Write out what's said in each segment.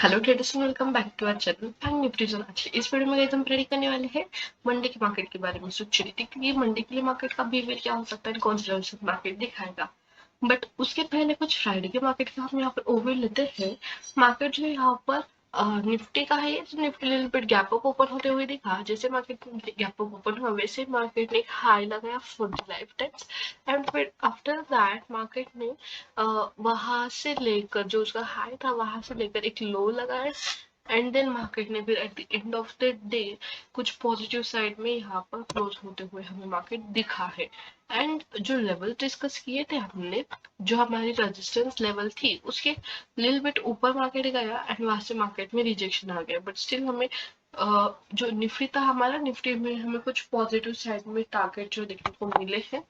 Hello traders, welcome back to our channel Bank Nifty zone. आज इस video में हम प्रेडिक्ट करने वाले हैं मंडे के मार्केट के बारे में। सो चलिए देखते हैं मंडे के लिए मार्केट का बिहेवियर क्या हो सकता है, कौन से लेवल से मार्केट दिखाएगा। बट उसके पहले कुछ फ्राइडे के मार्केट का हम यहाँ पर ओवर लेते हैं। मार्केट जो है यहाँ पर निफ्टी का है, तो Nifty little bit gap up open होते हुए दिखा। जैसे मार्केट गैप अप ओपन हुआ वैसे मार्केट ने एक हाई लगाया for the life times, and फिर आफ्टर दैट मार्केट ने वहां से लेकर जो उसका हाई था वहां से लेकर एक लो लगाया, एंड देन मार्केट ने फिर at the end of the day कुछ पॉजिटिव साइड में यहाँ पर क्लोज होते हुए हमें मार्केट दिखा है। एंड जो लेवल डिस्कस किए थे हमने, जो हमारी रेजिस्टेंस लेवल थी उसके लिल बिट ऊपर मार्केट गया एंड वहां से मार्केट में रिजेक्शन आ गया। बट स्टिल हमें जो निफ्टी था हमारा, निफ्टी में हमें कुछ पॉजिटिव साइड में टारगेट जो देखने को मिले हैं।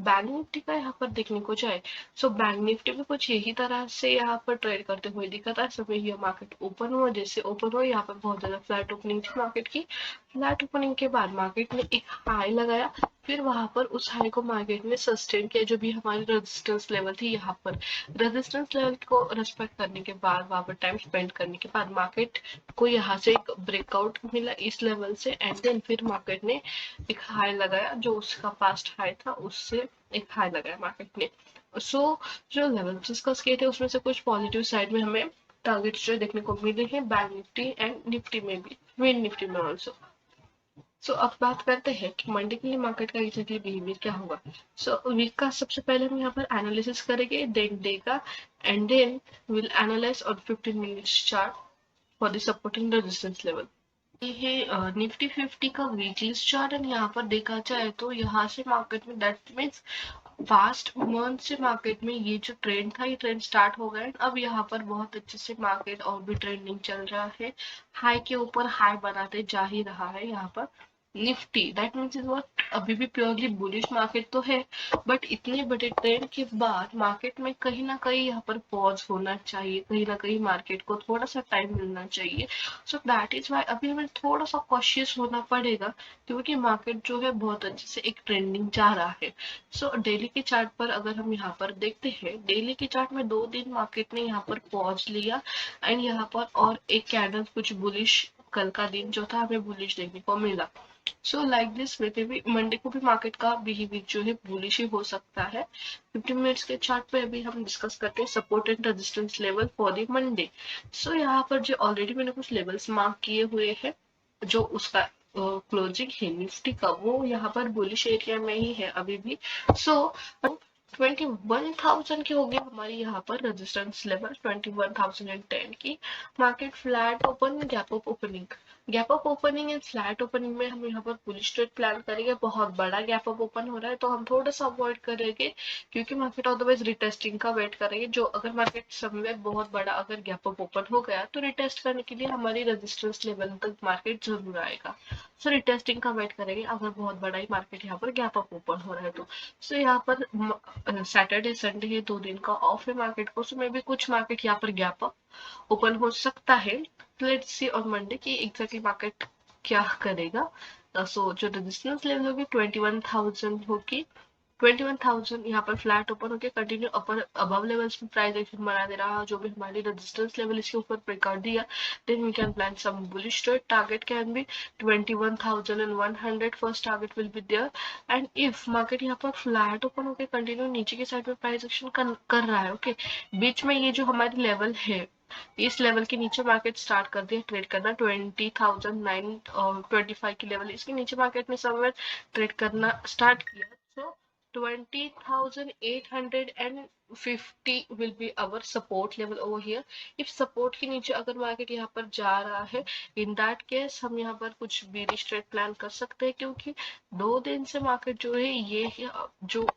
बैंक निफ्टी का यहाँ पर देखने को जाए, सो बैंक निफ्टी भी कुछ यही तरह से यहाँ पर ट्रेड करते हुए दिखा था। समय ये मार्केट ओपन हुआ, जैसे ओपन हुआ यहाँ पर बहुत ज्यादा फ्लैट ओपनिंग थी मार्केट की। फ्लैट ओपनिंग के बाद मार्केट ने एक हाई लगाया, फिर वहां पर उस हाई को मार्केट ने सस्टेन किया। जो भी हमारी रेजिस्टेंस लेवल थी, यहाँ पर रेजिस्टेंस लेवल को रेस्पेक्ट करने के बाद, वहां पर टाइम स्पेंड करने के बाद मार्केट को यहाँ से एक ब्रेकआउट मिला इस लेवल से, एंड देन फिर मार्केट ने एक हाई लगाया जो उसका पास्ट हाई था, उससे एक हाई लगाया मार्केट ने। सो जो लेवल डिस्कस किए थे उसमें से कुछ पॉजिटिव साइड में हमें टारगेट्स जो देखने को मिले हैं बैंक निफ्टी एंड निफ्टी में भी, मेन निफ्टी में ऑल्सो। सो अब बात करते हैं कि मंडे के लिए मार्केट का एग्जैक्टली बिहेवियर क्या होगा। सो वीक का सबसे पहले हम यहाँ पर एनालिसिस करेंगे, देन डे का, and then will analyse on 15 minutes chart for the supporting resistance level. ये है निफ्टी 50 का वीकली चार्ट, एंड यहाँ पर देखा जाए तो यहाँ से मार्केट में दैट मीन्स पास्ट मंथ से मार्केट में ये जो ट्रेंड था, ये ट्रेंड स्टार्ट हो गया है। अब यहाँ पर बहुत अच्छे से मार्केट और भी ट्रेंडिंग चल रहा है, हाई के ऊपर हाई बनाते जा ही रहा है यहाँ पर Nifty. That means is what, अभी भी प्योरली बुलिश मार्केट तो है, बट इतने बड़े ट्रेंड के बाद मार्केट में कहीं ना कहीं यहाँ पर पॉज होना चाहिए, कहीं ना कहीं मार्केट को थोड़ा सा टाइम मिलना चाहिए। सो दैट इज वाई अभी हमें थोड़ा सा कॉशियस होना पड़ेगा, क्योंकि मार्केट जो है बहुत अच्छे से एक ट्रेंडिंग जा रहा है। सो डेली के चार्ट पर अगर हम यहाँ पर देखते हैं, डेली के चार्ट में 2 दिन मार्केट ने यहाँ पर पॉज लिया, एंड यहाँ पर और एक कैंडल कुछ बुलिश, कल का दिन जो था हमें बुलिश देखने को मिला। सो लाइक दिस वे पे भी मंडे को भी मार्केट का बिहेवियर जो है बुलिश ही हो सकता है। 15 मिनट्स के चार्ट पे अभी हम डिस्कस करते हैं support and resistance level for the Monday. So यहाँ पर जो ऑलरेडी मैंने कुछ लेवल्स मार्क किए हुए हैं, जो उसका क्लोजिंग है निफ्टी का, वो यहाँ पर बुलिश एरिया में ही है अभी भी। सो 21,000 की होगी हमारी यहाँ पर रेजिस्टेंस लेवल, 21,010 की। Market flat open, gap up opening, gap up opening and flat opening में हम यहाँ पर बुलिश ट्रेड प्लान करेंगे। बहुत बड़ा गैप अप ओपन हो रहा है तो हम थोड़ा सा अवॉइड करेंगे, क्योंकि मार्केट अदरवाइज रिटेस्टिंग का वेट करेंगे। जो अगर मार्केट समवेयर बहुत बड़ा अगर गैप अप ओपन हो गया तो रिटेस्ट करने के लिए हमारी रेजिस्टेंस लेवल तक मार्केट जरूर आएगा। सो रिटेस्टिंग का वेट करेंगे अगर बहुत बड़ा ही मार्केट यहाँ पर गैप अप ओपन हो रहा है तो। सो यहाँ पर सैटरडे संडे ये 2 दिन का ऑफ है मार्केट को, सो मे भी कुछ मार्केट यहाँ पर गैप अप ओपन हो सकता है। लेट्स सी ऑन मंडे की एग्जैक्टली मार्केट क्या करेगा। सो जो रेजिस्टेंस लेवल होगी 21,000 होगी। 21,000 यहाँ पर फ्लैट ओपन होकर कंटिन्यू अपर अबव लेवल्स में प्राइस एक्शन बना दे रहा, जो भी हमारी रेजिस्टेंस लेवल इसके ऊपर ब्रेक कर दिया, then we can plan some bullish trade. Target can be 21,100, first target will be there. And if market यहाँ पर फ्लैट ओपन होकर कंटिन्यू नीचे की साइड में प्राइस एक्शन कर रहा है, ओके, बीच में ये जो हमारी लेवल है, इस लेवल के नीचे मार्केट स्टार्ट कर दिया ट्रेड करना, 20,925 की लेवल, इसके नीचे मार्केट ने समवेयर ट्रेड करना स्टार्ट किया। सो 20,850 will be our support level over here. if support के नीचे अगर मार्केट यहाँ पर जा रहा है, in that case हम यहाँ पर कुछ bearish trade प्लान कर सकते हैं, क्योंकि 2 दिन से मार्केट जो है ये जो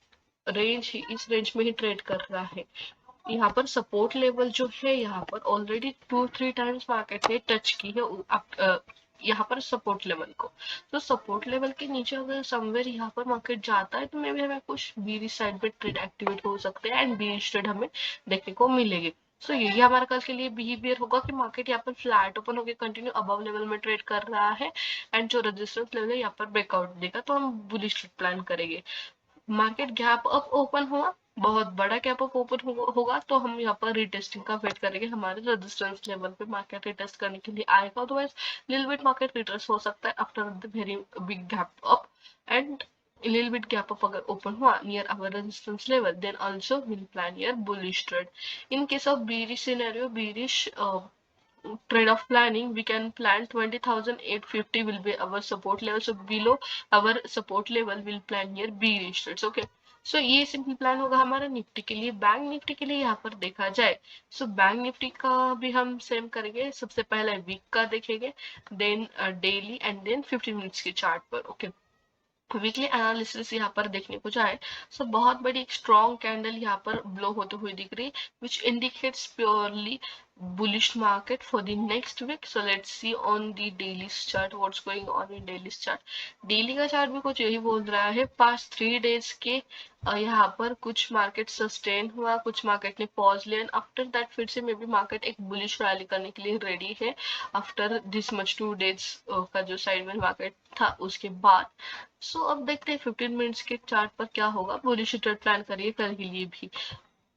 रेंज है इस रेंज में ही ट्रेड कर रहा है। यहाँ पर सपोर्ट लेवल जो है यहाँ पर ऑलरेडी 2-3 टाइम्स मार्केट ने टच की है यहाँ पर सपोर्ट लेवल को। तो सपोर्ट लेवल के नीचे अगर समवेयर यहाँ पर मार्केट जाता है तो मे भी हमें कुछ बीरी साइड पे ट्रेड एक्टिवेट हो सकते हैं, एंड बीरी ट्रेड हमें देखने को मिलेगी। सो यही हमारा कल के लिए बिहेवियर होगा कि मार्केट यहाँ पर फ्लैट ओपन होकर कंटिन्यू अबव लेवल में ट्रेड कर रहा है, एंड जो रेजिस्टेंस लेवल है यहाँ पर ब्रेकआउट देगा तो हम बुलिश ट्रेड प्लान करेंगे। मार्केट गैप अप ओपन हुआ, बहुत बड़ा गैप अप ओपन होगा तो हम यहाँ पर रिटेस्टिंग का वेट करेंगे, हमारे रेजिस्टेंस लेवल पे मार्केट रिटेस्ट करने के लिए आएगा, otherwise little bit market retrace हो सकता है after the very big gap up, and little bit gap up अगर open हुआ near our resistance level, then also we'll plan your bullish trade. In case of bearish scenario, bearish trade of planning, we can plan 20,850 will be our support level, so below our support level we'll plan here bearish trades. Okay, सो ये simple plan होगा हमारा Nifty के लिए। Bank Nifty के लिए यहाँ पर देखा जाए, सो बैंक निफ्टी का भी हम सेम करेंगे, सबसे पहले वीक का देखेंगे, then daily and then 15 minutes के चार्ट पर। ओके, वीकली एनालिसिस यहाँ पर देखने को जाए, सो बहुत बड़ी एक स्ट्रॉन्ग कैंडल यहाँ पर ब्लो होते हुए दिख रही, which indicates purely bullish market for the next week. So let's see on the daily chart what's going on in daily chart. Daily का चार्ट भी कुछ यही बोल रहा है, पास्ट 3 डेज के यहाँ पर कुछ मार्केट सस्टेन हुआ, कुछ मार्केट ने पॉज लिया, आफ्टर दैट फिर से मे बी मार्केट एक बुलिश रैली करने के लिए रेडी है आफ्टर दिस मच 2 डेज का जो साइडवेज मार्केट था उसके बाद। सो अब देखते हैं 15 मिनट्स के चार्ट पर क्या होगा। बुलिश ट्रेड प्लान करिए कल के लिए भी।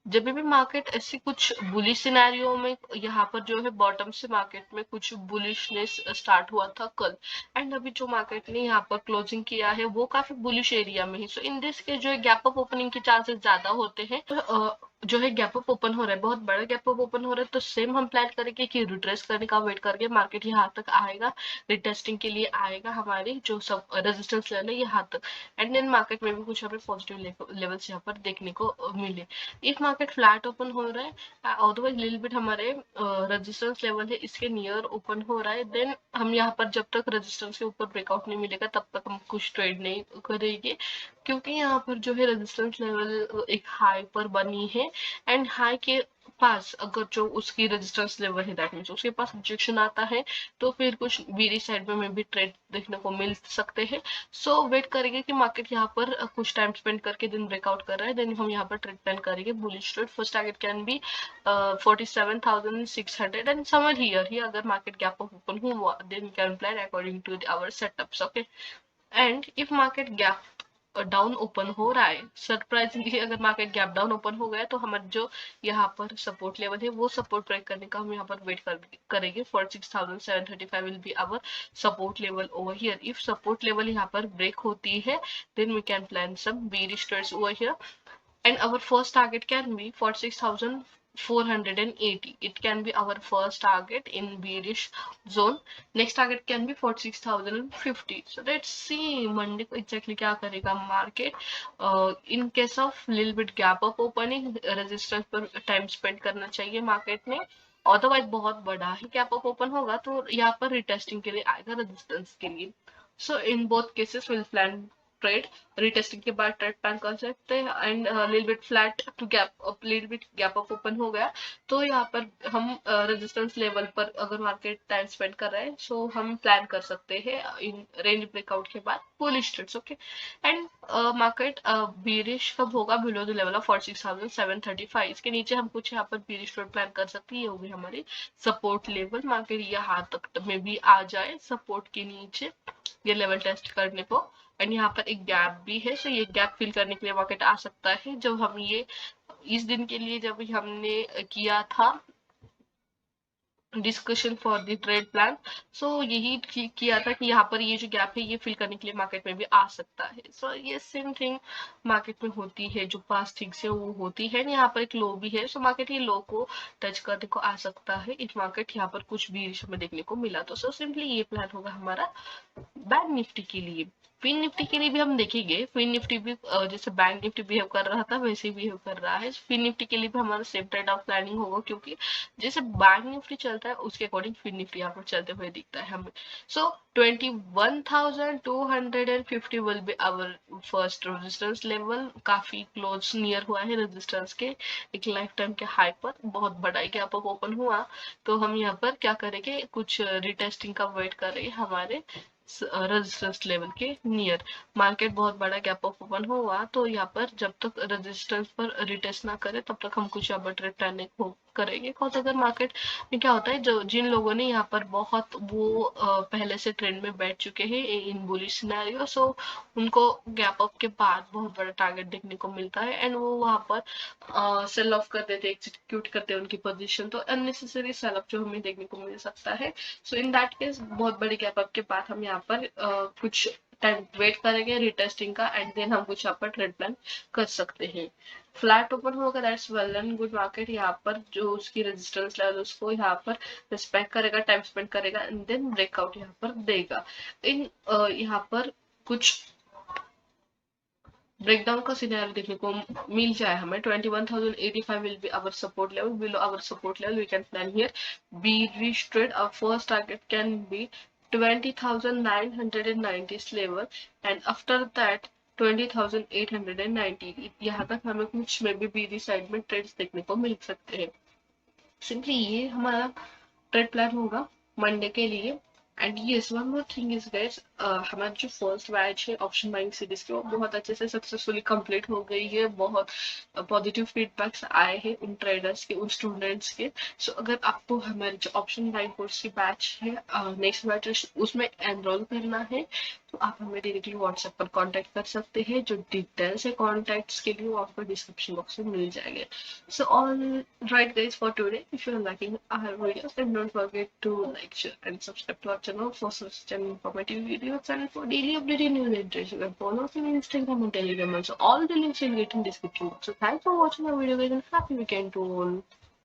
जब भी मार्केट ऐसी कुछ बुलिश सिनेरियो में, यहाँ पर जो है बॉटम से मार्केट में कुछ बुलिशनेस स्टार्ट हुआ था कल, एंड अभी जो मार्केट ने यहाँ पर क्लोजिंग किया है वो काफी बुलिश एरिया में ही, सो इन दिस के जो है गैप अप ओपनिंग के चांसेस ज्यादा होते हैं। तो जो है गैप अप ओपन हो रहा है, बहुत बड़ा गैप अप ओपन हो रहा है, तो सेम हम प्लान करेंगे कि रिट्रेस करने का वेट करके मार्केट यहाँ तक आएगा, रिटेस्टिंग के लिए आएगा, हमारी जो सब रेजिस्टेंस लेवल है यहाँ तक, एंड देन मार्केट में भी कुछ हमें पॉजिटिव लेवल्स यहाँ पर देखने को मिले। इफ मार्केट फ्लैट ओपन हो रहा है, अदरवाइज लिटिल बिट हमारे रेजिस्टेंस लेवल है इसके नियर ओपन हो रहा है, देन हम यहाँ पर जब तक रेजिस्टेंस के ऊपर ब्रेकआउट नहीं मिलेगा तब तक हम कुछ ट्रेड नहीं करेंगे, क्योंकि यहाँ पर जो है रेजिस्टेंस लेवल एक हाई पर बनी है, एंड हाई के पास अगर जो उसकी रेजिस्टेंस लेवल है दैट मीन्स उसके पास रिजेक्शन आता है, तो फिर कुछ बीरी साइड में भी ट्रेड देखने को मिल सकते हैं। सो वेट करेंगे कि मार्केट यहाँ पर कुछ टाइम स्पेंड करके दिन ब्रेकआउट कर रहा है, देन हम यहाँ पर ट्रेड प्लान करेंगे bullish trade. First target can be 47,600 and summer here ही, अगर मार्केट गैप ओपन हुआ then can plan according to our setups. Okay, and if market gap down open हो रहा है, सरप्राइजिंगली अगर मार्केट गैप डाउन ओपन हो गया तो हमारे जो यहाँ पर सपोर्ट लेवल है वो सपोर्ट ब्रेक करने का हम यहाँ पर वेट करेंगे। 46,735 will be our support level over here. If support level यहाँ पर ब्रेक होती है then we can plan some bearish trades over here, and our first target can be 46,480. It can be our first target in bearish zone. Next target can be 46,050. So let's see Monday को exactly क्या करेगा market. In case of little bit gap up opening, resistance पर time spend करना चाहिए market ने, otherwise बहुत बड़ा ही gap up open होगा तो यहाँ पर रिटेस्टिंग के लिए आएगा रेजिस्टेंस के लिए। So in both cases will plan trade, retesting के बाद ट्रेड प्लान कर सकते हैं, and little bit flat to gap up, little bit gap up open हो गया तो यहाँ पर हम रेजिस्टेंस लेवल पर अगर मार्केट टाइम स्पेंड कर रहे हैं सो हम प्लान कर सकते हैं इन रेंज ब्रेकआउट के बाद bullish trades. Okay, and market bearish कब होगा, बिलो द लेवल ऑफ 46,735, इसके नीचे हम कुछ यहाँ पर बीरिश ट्रेड प्लान कर सकते हैं। ये होगी हमारी सपोर्ट लेवल, मार्केट यहाँ तक में भी आ जाए सपोर्ट के नीचे ये लेवल टेस्ट करने को, एंड यहाँ पर एक गैप भी है, सो ये गैप फिल करने के लिए मार्केट आ सकता है। जब हम ये इस दिन के लिए जब हमने किया था discussion for the trade plan, so यही किया था कि यहाँ पर ये जो गैप है ये फिल करने के लिए मार्केट में भी आ सकता है। सो ये सेम थिंग मार्केट में होती है, जो पास थिंग्स है वो होती है। यहाँ पर एक लो भी है, सो मार्केट ये लो को टच करने को आ सकता है इफ मार्केट यहाँ पर कुछ भी में देखने को मिला तो। सो सिंपली ये प्लान होगा हमारा बैंक निफ्टी के लिए। फिन निफ्टी के लिए भी हम देखेंगे, फिन निफ्टी भी जैसे बैंक निफ्टी बिहेव कर रहा था वैसे ही बिहेव कर रहा है। फिन निफ्टी के लिए भी हमारा सेम ट्रेड ऑफ प्लानिंग होगा, क्योंकि जैसे बैंक निफ्टी चलता है उसके अकॉर्डिंग फिन निफ्टी यहाँ पर चलते हुए दिखता है हमें। So 21,250 will be our first resistance level, काफी क्लोज नियर हुआ है रेजिस्टेंस के एक लाइफ टाइम के हाई पर, बहुत बड़ा गैप अप ओपन हुआ तो हम यहाँ पर क्या करेंगे, कुछ रिटेस्टिंग का वेट करेंगे हमारे रेजिस्टेंस लेवल के नियर। मार्केट बहुत बड़ा गैप अप ओपन हुआ तो यहाँ पर जब तक रेजिस्टेंस पर रिटेस्ट ना करे तब तक हम कुछ यहाँ पर ट्रेड प्लान करेंगे। कॉज अगर मार्केट में क्या होता है, जो जिन लोगों ने यहाँ पर बहुत वो पहले से ट्रेंड में बैठ चुके हैं इन बुलिश सिनेरियो, सो उनको गैप अप के बाद बहुत बड़ा टारगेट देखने को मिलता है एंड वो वहां पर सेल ऑफ कर देते, एग्जीक्यूट करते हैं उनकी पोजीशन, तो अननेसेसरी सेल ऑफ जो हमें देखने को मिल सकता है। सो इन दैट केस बहुत बड़ी गैप अप के बाद हम यहाँ पर कुछ टाइम वेट करेंगे रिटेस्टिंग का एंड देन हम कुछ यहाँ पर ट्रेड प्लान कर सकते हैं। फ्लैट ओपन होगा, that's well and good. Market यहाँ पर जो उसकी रेजिस्टेंस लेवल उसको यहाँ पर रिस्पेक्ट करेगा, टाइम स्पेंड करेगा एंड देन ब्रेकआउट यहाँ पर देगा। इन यहाँ पर कुछ ब्रेकडाउन का सिनेरियो देखने को मिल जाए हमें। 21,085 will be our support level. Below our support level we can plan here be reached. Our first target can be 20,990 level and after that 20,890। यहाँ तक हमें कुछ में भी बीडी साइड में ट्रेड्स देखने को मिल सकते हैं। सिंपली ये हमारा ट्रेड प्लान होगा मंडे के लिए। And yes, one more thing is guys, हमारा जो फर्स्ट बैच है ऑप्शन बाइंग सीरीज की वो बहुत अच्छे से सक्सेसफुली कंप्लीट हो गई है। बहुत पॉजिटिव फीडबैक्स आए हैं उन ट्रेडर्स के, उन स्टूडेंट्स के। सो अगर आपको हमारे जो ऑप्शन बाइंग कोर्स की बैच है नेक्स्ट बैच उसमें एनरोल करना है तो आप हमें डायरेक्टली व्हाट्सएप पर कांटेक्ट कर सकते हैं। जो डिटेल्स है कॉन्टैक्ट्स के लिए वो आपको डिस्क्रिप्शन बॉक्स में मिल जाएंगे। So all right guys, for today, if you're liking our videos, then don't forget to like, share and subscribe to our channel for such informative videos and for daily updated news and trends. You can follow us on Instagram and Telegram also. All the links will get in description box. So thanks for watching our video guys and happy weekend to all.